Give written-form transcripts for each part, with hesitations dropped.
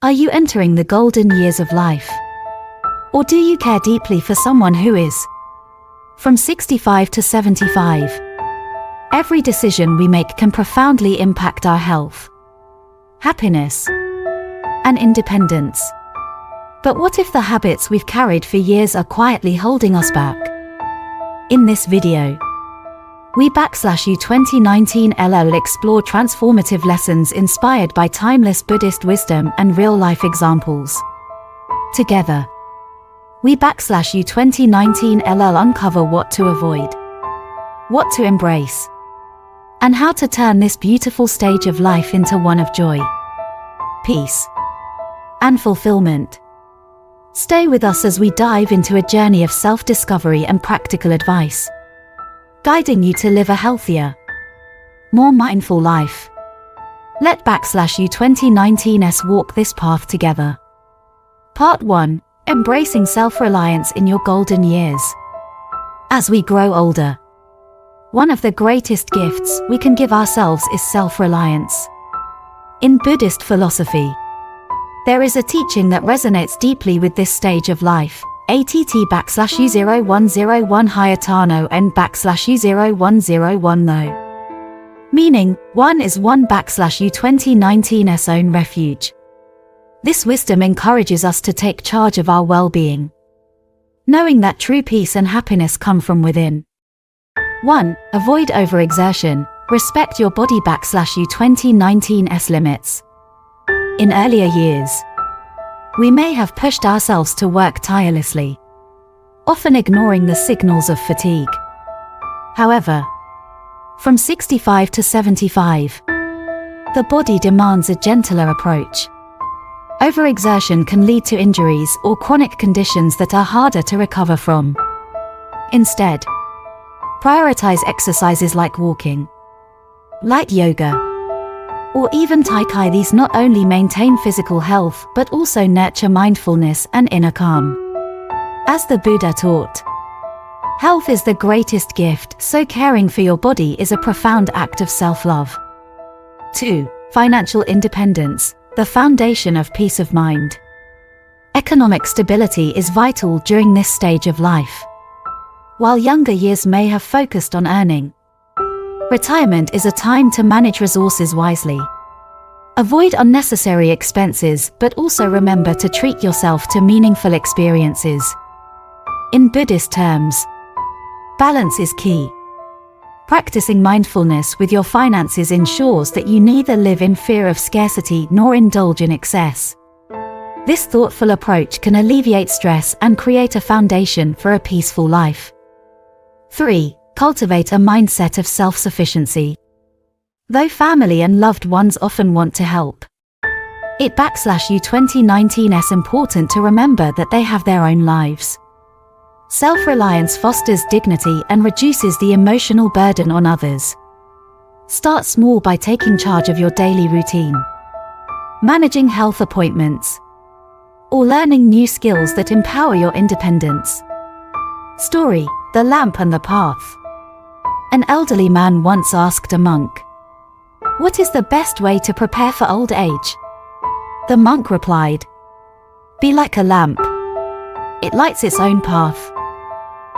Are you entering the golden years of life? Or do you care deeply for someone who is? From 65 to 75. Every decision we make can profoundly impact our health, happiness, and independence. But what if the habits we've carried for years are quietly holding us back? In this video, we /you 2019 LL explore transformative lessons inspired by timeless Buddhist wisdom and real-life examples. Together, we /you 2019 LL uncover what to avoid, what to embrace, and how to turn this beautiful stage of life into one of joy, peace, and fulfillment. Stay with us as we dive into a journey of self-discovery and practical advice, guiding you to live a healthier, more mindful life. Let /you 2019s walk this path together. Part 1. Embracing self-reliance in your golden years. As we grow older, one of the greatest gifts we can give ourselves is self-reliance. In Buddhist philosophy, there is a teaching that resonates deeply with this stage of life. ATT /U0101 Hayatano and /U0101 though. Meaning, one is one /U 2019's own refuge. This wisdom encourages us to take charge of our well-being, knowing that true peace and happiness come from within. 1. Avoid overexertion. Respect your body /U 2019's limits. In earlier years, we may have pushed ourselves to work tirelessly, often ignoring the signals of fatigue. However, from 65 to 75, the body demands a gentler approach. Overexertion can lead to injuries or chronic conditions that are harder to recover from. Instead, prioritize exercises like walking, light yoga, or even Tai Chi. These not only maintain physical health but also nurture mindfulness and inner calm. As the Buddha taught, health is the greatest gift, so caring for your body is a profound act of self-love. 2. Financial independence, the foundation of peace of mind. Economic stability is vital during this stage of life. While younger years may have focused on earning, retirement is a time to manage resources wisely. Avoid unnecessary expenses, but also remember to treat yourself to meaningful experiences. In Buddhist terms, balance is key. Practicing mindfulness with your finances ensures that you neither live in fear of scarcity nor indulge in excess. This thoughtful approach can alleviate stress and create a foundation for a peaceful life. 3. Cultivate a mindset of self-sufficiency. Though family and loved ones often want to help, it /U 2019's important to remember that they have their own lives. Self-reliance fosters dignity and reduces the emotional burden on others. Start small by taking charge of your daily routine, managing health appointments, or learning new skills that empower your independence. Story: The Lamp and the Path. An elderly man once asked a monk, "What is the best way to prepare for old age?" The monk replied, "Be like a lamp. It lights its own path,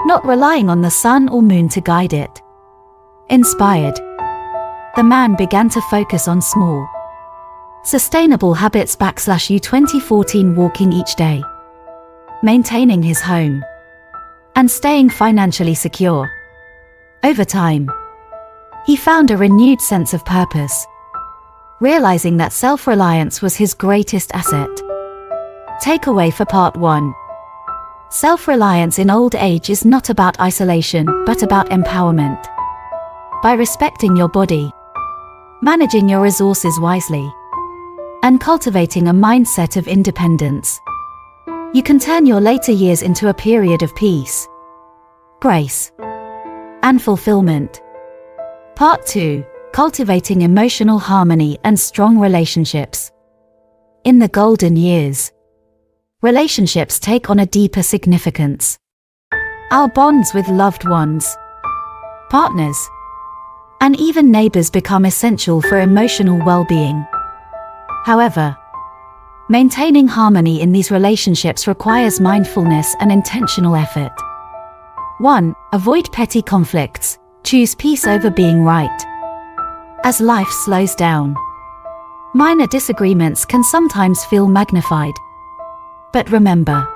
not relying on the sun or moon to guide it." Inspired, the man began to focus on small, sustainable habits /U 2014 walking each day, maintaining his home, and staying financially secure. Over time, he found a renewed sense of purpose, realizing that self-reliance was his greatest asset. Takeaway for Part 1. Self-reliance in old age is not about isolation, but about empowerment. By respecting your body, managing your resources wisely, and cultivating a mindset of independence, you can turn your later years into a period of peace, grace, and fulfillment. Part 2. Cultivating emotional harmony and strong relationships. In the golden years, relationships take on a deeper significance. Our bonds with loved ones, partners, and even neighbors become essential for emotional well-being. However, Maintaining harmony in these relationships requires mindfulness and intentional effort. 1. Avoid petty conflicts. Choose peace over being right. As life slows down, minor disagreements can sometimes feel magnified. But remember,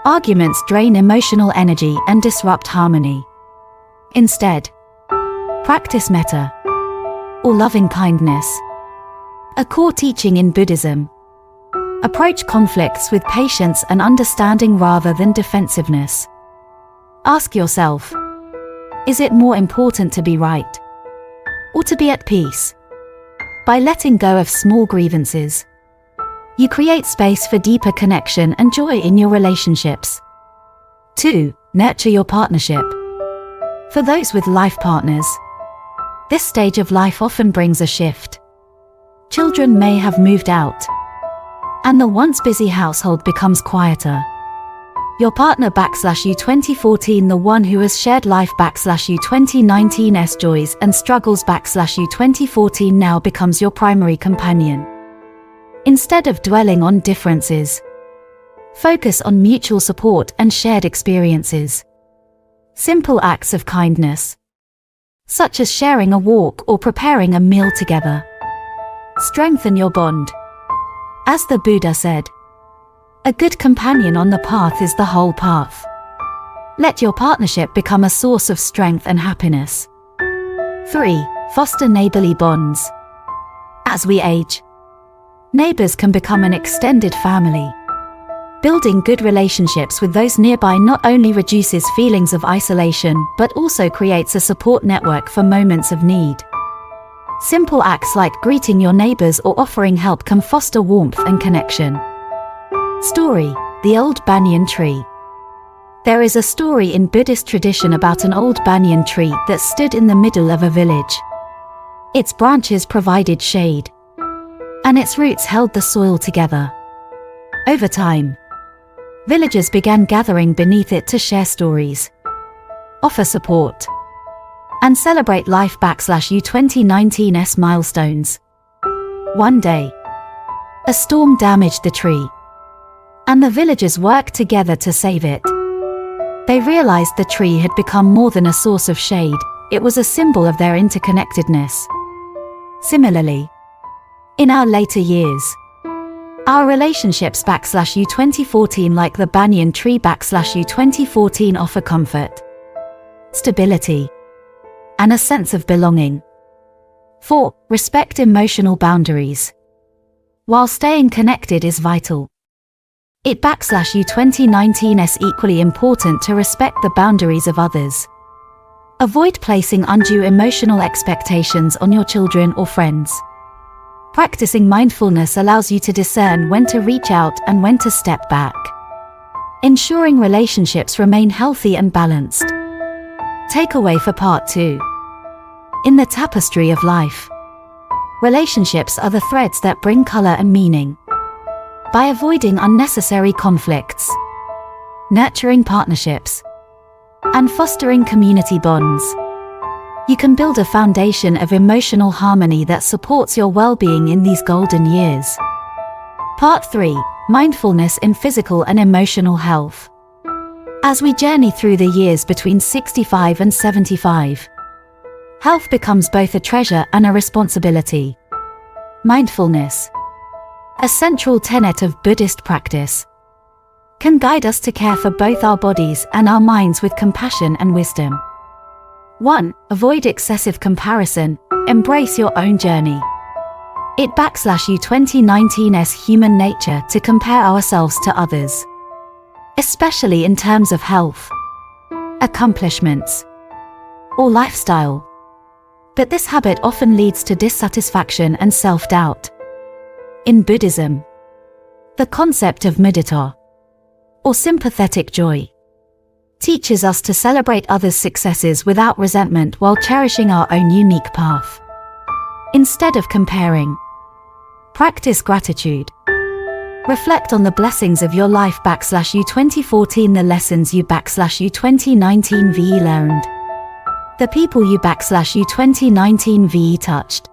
arguments drain emotional energy and disrupt harmony. Instead, practice metta, or loving kindness, a core teaching in Buddhism. Approach conflicts with patience and understanding rather than defensiveness. Ask yourself, is it more important to be right or to be at peace? By letting go of small grievances, you create space for deeper connection and joy in your relationships. 2. Nurture your partnership. For those with life partners, this stage of life often brings a shift. Children may have moved out, and the once busy household becomes quieter. Your partner /you 2014, the one who has shared life /you 2019's joys and struggles /you 2014, now becomes your primary companion. Instead of dwelling on differences, focus on mutual support and shared experiences. Simple acts of kindness, such as sharing a walk or preparing a meal together, strengthen your bond. As the Buddha said, a good companion on the path is the whole path. Let your partnership become a source of strength and happiness. 3. Foster neighborly bonds. As we age, neighbors can become an extended family. Building good relationships with those nearby not only reduces feelings of isolation but also creates a support network for moments of need. Simple acts like greeting your neighbors or offering help can foster warmth and connection. Story: The Old Banyan Tree. There is a story in Buddhist tradition about an old banyan tree that stood in the middle of a village. Its branches provided shade, and its roots held the soil together. Over time, villagers began gathering beneath it to share stories, offer support, and celebrate life /you 2019's milestones. One day, a storm damaged the tree, and the villagers worked together to save it. They realized the tree had become more than a source of shade, it was a symbol of their interconnectedness. Similarly, in our later years, our relationships /you 2014, like the banyan tree /you 2014, offer comfort, stability, and a sense of belonging. 4. Respect emotional boundaries. While staying connected is vital, it /you 2019's equally important to respect the boundaries of others. Avoid placing undue emotional expectations on your children or friends. Practicing mindfulness allows you to discern when to reach out and when to step back, ensuring relationships remain healthy and balanced. Takeaway for Part 2. In the tapestry of life, relationships are the threads that bring color and meaning. By avoiding unnecessary conflicts, nurturing partnerships, and fostering community bonds, you can build a foundation of emotional harmony that supports your well-being in these golden years. Part 3. Mindfulness in physical and emotional health. As we journey through the years between 65 and 75, health becomes both a treasure and a responsibility. Mindfulness, a central tenet of Buddhist practice, can guide us to care for both our bodies and our minds with compassion and wisdom. 1. Avoid excessive comparison, embrace your own journey. It /you 2019's human nature to compare ourselves to others, especially in terms of health, accomplishments, or lifestyle. But this habit often leads to dissatisfaction and self-doubt. In Buddhism, the concept of mudita, or sympathetic joy, teaches us to celebrate others' successes without resentment while cherishing our own unique path. Instead of comparing, practice gratitude. Reflect on the blessings of your life /you 2014, the lessons you /you 2019 VE learned, the people you /you 2019 VE touched,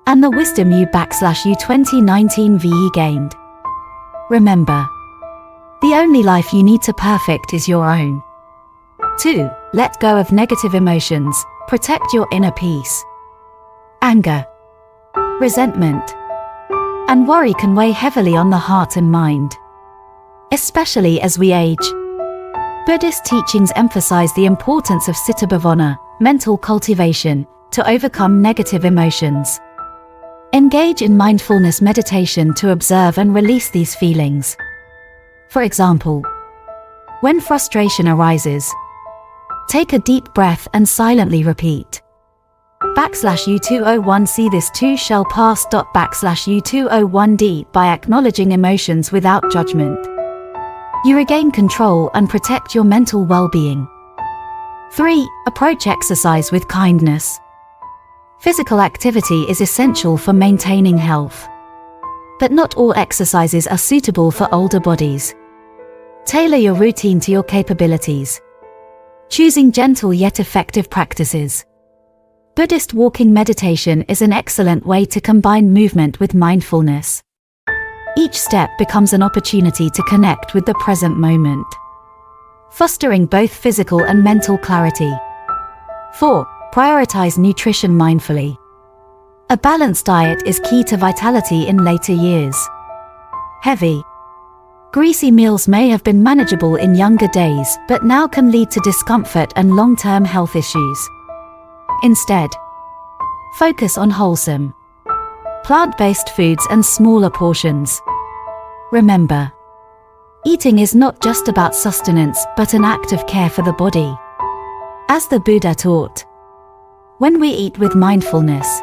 and the wisdom you /you 2019 VE gained. Remember, the only life you need to perfect is your own. 2. Let go of negative emotions. Protect your inner peace. Anger, resentment, and worry can weigh heavily on the heart and mind, especially as we age. Buddhist teachings emphasize the importance of citta bhavana, mental cultivation, to overcome negative emotions. Engage in mindfulness meditation to observe and release these feelings. For example, when frustration arises, take a deep breath and silently repeat /U201 see this too shall pass. /U201d by acknowledging emotions without judgment, you regain control and protect your mental well-being. 3. Approach exercise with kindness. Physical activity is essential for maintaining health, but not all exercises are suitable for older bodies. Tailor your routine to your capabilities, choosing gentle yet effective practices. Buddhist walking meditation is an excellent way to combine movement with mindfulness. Each step becomes an opportunity to connect with the present moment, fostering both physical and mental clarity. 4. Prioritize nutrition mindfully. A balanced diet is key to vitality in later years. Heavy, greasy meals may have been manageable in younger days, but now can lead to discomfort and long-term health issues. Instead, focus on wholesome, plant-based foods and smaller portions. Remember, eating is not just about sustenance but an act of care for the body. As the Buddha taught, when we eat with mindfulness,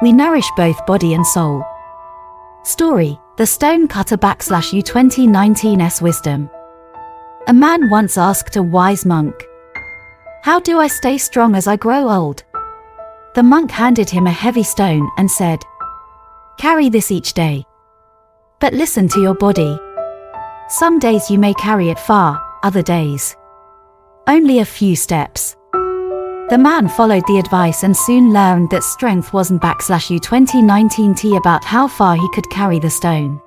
we nourish both body and soul. Story: The Stone Cutter /U 2019's Wisdom. A man once asked a wise monk, "How do I stay strong as I grow old?" The monk handed him a heavy stone and said, "Carry this each day. But listen to your body. Some days you may carry it far, other days only a few steps." The man followed the advice and soon learned that strength wasn't /U 2019 about how far he could carry the stone,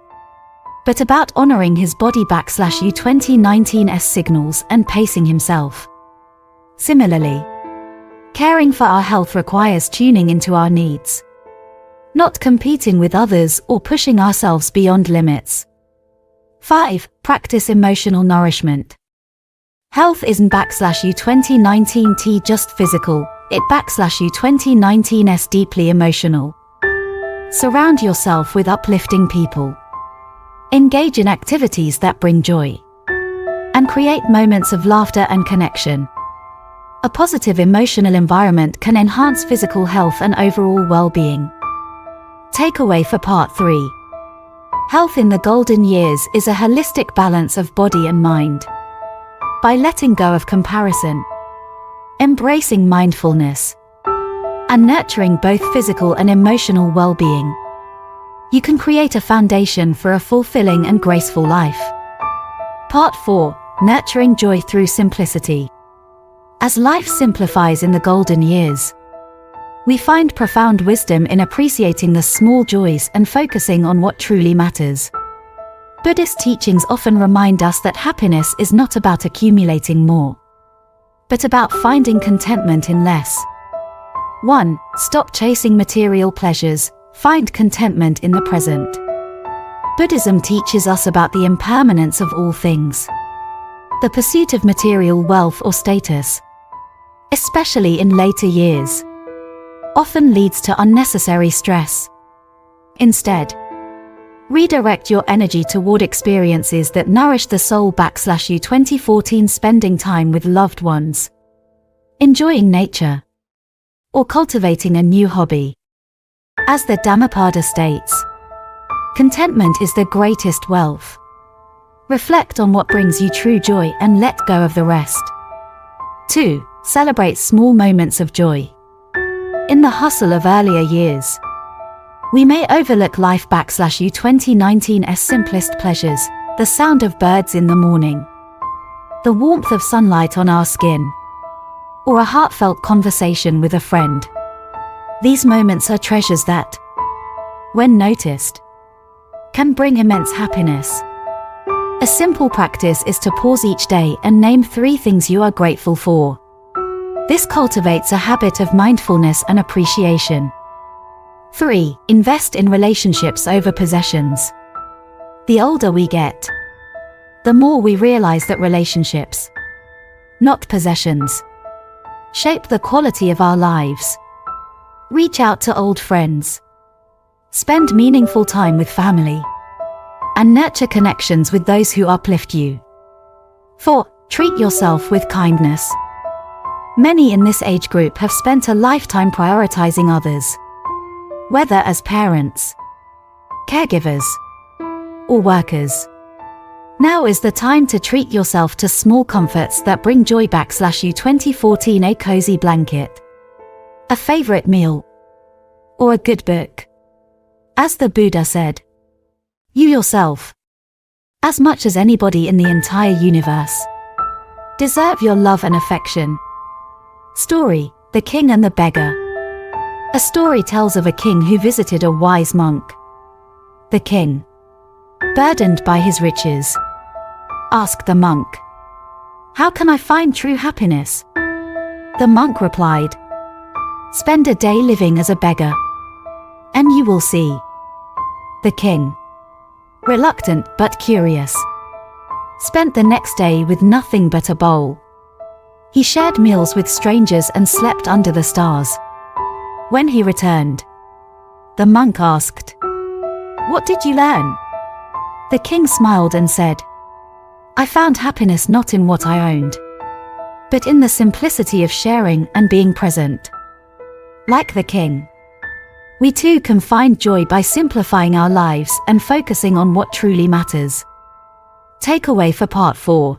but about honoring his body /U 2019's signals and pacing himself. Similarly, caring for our health requires tuning into our needs, not competing with others or pushing ourselves beyond limits. 5. Practice emotional nourishment. Health isn't /U 2019 just physical, it /U 2019's deeply emotional. Surround yourself with uplifting people. Engage in activities that bring joy, and create moments of laughter and connection. A positive emotional environment can enhance physical health and overall well-being. Takeaway for Part 3. Health in the golden years is a holistic balance of body and mind. By letting go of comparison, embracing mindfulness, and nurturing both physical and emotional well-being, you can create a foundation for a fulfilling and graceful life. Part 4. Nurturing joy through simplicity. As life simplifies in the golden years, we find profound wisdom in appreciating the small joys and focusing on what truly matters. Buddhist teachings often remind us that happiness is not about accumulating more, but about finding contentment in less. 1. Stop chasing material pleasures, find contentment in the present. Buddhism teaches us about the impermanence of all things. The pursuit of material wealth or status, especially in later years, often leads to unnecessary stress. Instead, redirect your energy toward experiences that nourish the soul /U 2014 spending time with loved ones, enjoying nature, or cultivating a new hobby. As the Dhammapada states, contentment is the greatest wealth. Reflect on what brings you true joy and let go of the rest. 2. Celebrate small moments of joy. In the hustle of earlier years, we may overlook life /U 2019's simplest pleasures, the sound of birds in the morning, the warmth of sunlight on our skin, or a heartfelt conversation with a friend. These moments are treasures that, when noticed, can bring immense happiness. A simple practice is to pause each day and name 3 things you are grateful for. This cultivates a habit of mindfulness and appreciation. 3. Invest in relationships over possessions. The older we get, the more we realize that relationships, not possessions, shape the quality of our lives. Reach out to old friends. Spend meaningful time with family. And nurture connections with those who uplift you. 4. Treat yourself with kindness. Many in this age group have spent a lifetime prioritizing others, whether as parents, caregivers, or workers. Now is the time to treat yourself to small comforts that bring joy. You 2014. A cozy blanket, a favorite meal, or a good book. As the Buddha said, you yourself, as much as anybody in the entire universe, deserve your love and affection. Story: The King and the Beggar. A story tells of a king who visited a wise monk. The king, burdened by his riches, asked the monk, "How can I find true happiness?" The monk replied, "Spend a day living as a beggar, and you will see." The king, reluctant but curious, spent the next day with nothing but a bowl. He shared meals with strangers and slept under the stars. When he returned, the monk asked, "What did you learn?" The king smiled and said, "I found happiness not in what I owned, but in the simplicity of sharing and being present." Like the king, we too can find joy by simplifying our lives and focusing on what truly matters. Takeaway for Part 4.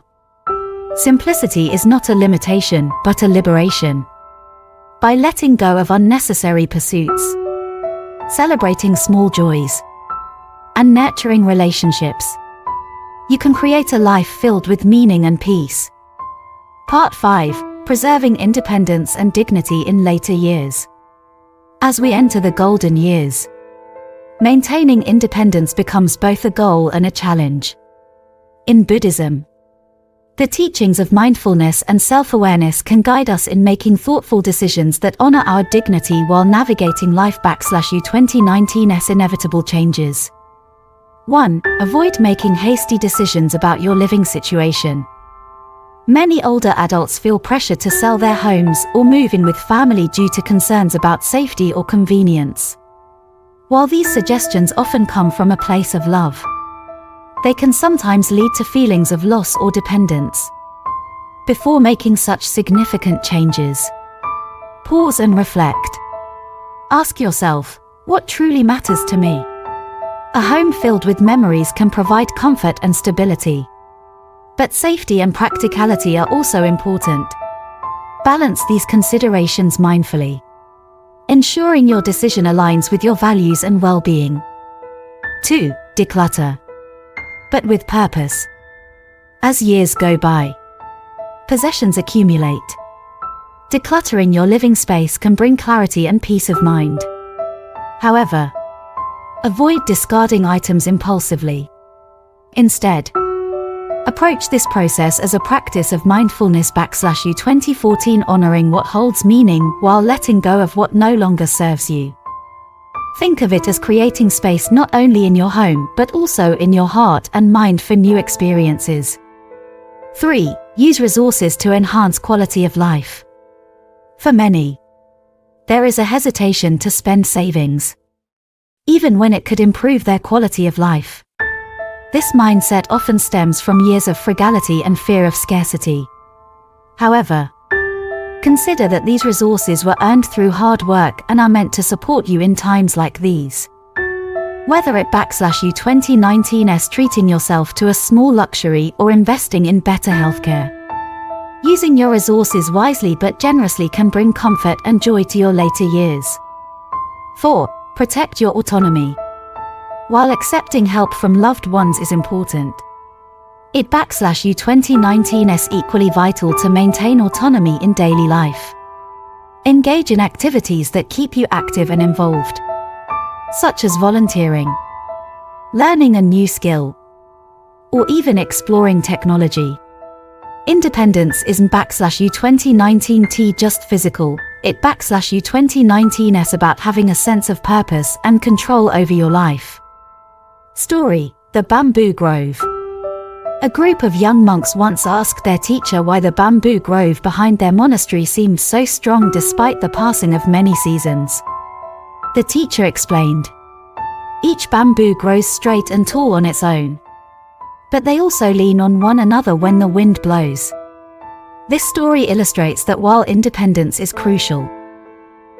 Simplicity is not a limitation, but a liberation. By letting go of unnecessary pursuits, celebrating small joys, and nurturing relationships, you can create a life filled with meaning and peace. Part 5. Preserving independence and dignity in later years. As we enter the golden years, maintaining independence becomes both a goal and a challenge. In Buddhism, the teachings of mindfulness and self-awareness can guide us in making thoughtful decisions that honor our dignity while navigating life. You 2019's inevitable changes. 1. Avoid making hasty decisions about your living situation. Many older adults feel pressure to sell their homes or move in with family due to concerns about safety or convenience. While these suggestions often come from a place of love, they can sometimes lead to feelings of loss or dependence. Before making such significant changes, pause and reflect. Ask yourself, what truly matters to me? A home filled with memories can provide comfort and stability. But safety and practicality are also important. Balance these considerations mindfully, ensuring your decision aligns with your values and well-being. 2. Declutter, but with purpose. As years go by, possessions accumulate. Decluttering your living space can bring clarity and peace of mind. However, avoid discarding items impulsively. Instead, approach this process as a practice of mindfulness. You 2014 honoring what holds meaning while letting go of what no longer serves you. Think of it as creating space not only in your home but also in your heart and mind for new experiences. 3. Use resources to enhance quality of life. For many, there is a hesitation to spend savings, even when it could improve their quality of life. This mindset often stems from years of frugality and fear of scarcity. However, consider that these resources were earned through hard work and are meant to support you in times like these. Whether it /you 2019's treating yourself to a small luxury or investing in better healthcare, using your resources wisely but generously can bring comfort and joy to your later years. 4. Protect your autonomy. While accepting help from loved ones is important, it /you 2019's equally vital to maintain autonomy in daily life. Engage in activities that keep you active and involved, such as volunteering, learning a new skill, or even exploring technology. Independence isn't /U 2019T just physical, it /U 2019's about having a sense of purpose and control over your life. Story: The Bamboo Grove. A group of young monks once asked their teacher why the bamboo grove behind their monastery seemed so strong despite the passing of many seasons. The teacher explained, "Each bamboo grows straight and tall on its own, but they also lean on one another when the wind blows." This story illustrates that while independence is crucial,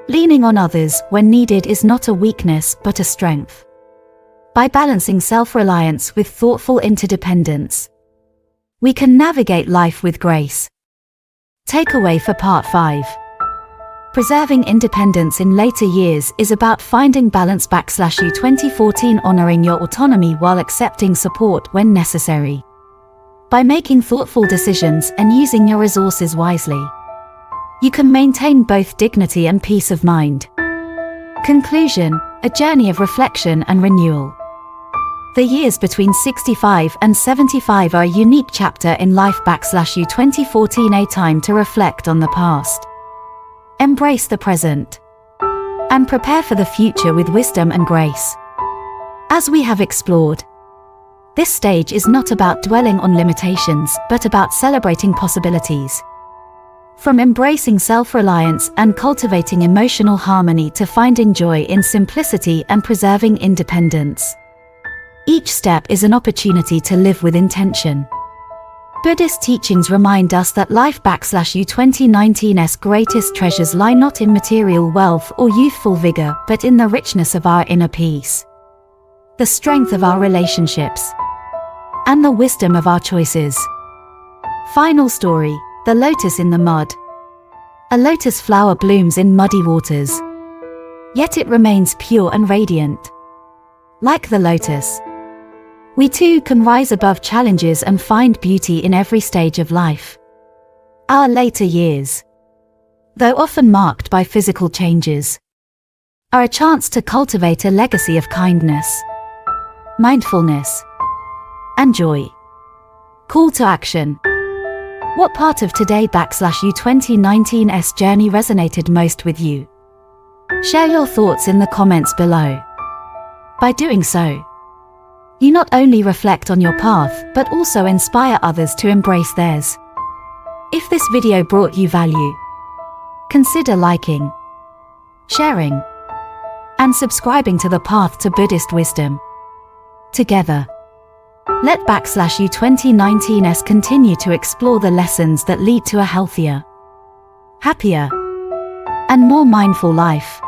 leaning on others when needed is not a weakness but a strength. By balancing self-reliance with thoughtful interdependence, we can navigate life with grace. Takeaway for Part 5. Preserving independence in later years is about finding balance /U 2014, honoring your autonomy while accepting support when necessary. By making thoughtful decisions and using your resources wisely, you can maintain both dignity and peace of mind. Conclusion: a journey of reflection and renewal. The years between 65 and 75 are a unique chapter in life /U 2014, a time to reflect on the past, embrace the present, and prepare for the future with wisdom and grace. As we have explored, this stage is not about dwelling on limitations but about celebrating possibilities. From embracing self-reliance and cultivating emotional harmony to finding joy in simplicity and preserving independence, each step is an opportunity to live with intention. Buddhist teachings remind us that life /U 2019's greatest treasures lie not in material wealth or youthful vigor but in the richness of our inner peace, the strength of our relationships, and the wisdom of our choices. Final story: The Lotus in the Mud. A lotus flower blooms in muddy waters, yet it remains pure and radiant. Like the lotus, we too can rise above challenges and find beauty in every stage of life. Our later years, though often marked by physical changes, are a chance to cultivate a legacy of kindness, mindfulness, and joy. Call to action. What part of today /U 2019's journey resonated most with you? Share your thoughts in the comments below. By doing so, you not only reflect on your path but also inspire others to embrace theirs. If this video brought you value, consider liking, sharing, and subscribing to the Path to Buddhist Wisdom. Together, let /U 2019's continue to explore the lessons that lead to a healthier, happier, and more mindful life.